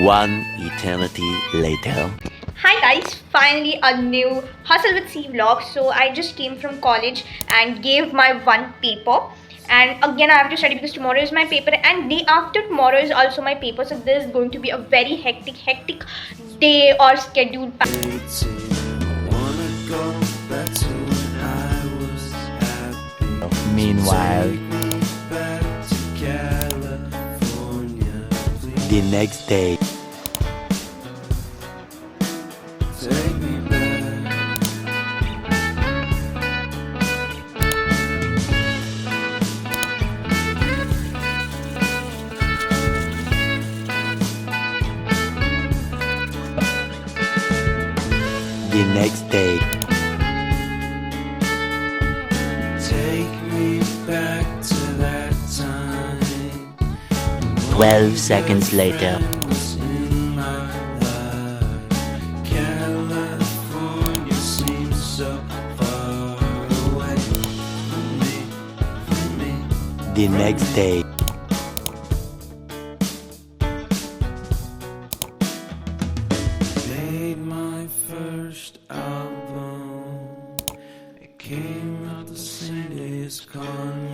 One eternity later. Hi guys, finally a new Hustle with C vlog. So I just came from college and gave my one paper, and again I have to study because tomorrow is my paper and day after tomorrow is also my paper. So this is going to be a very hectic day or schedule. Meanwhile, the next day. The next day. Take me back to that time. 12 seconds later. In my life, California seems so far away from me. The next day. Made my first album. It came out the same day as Con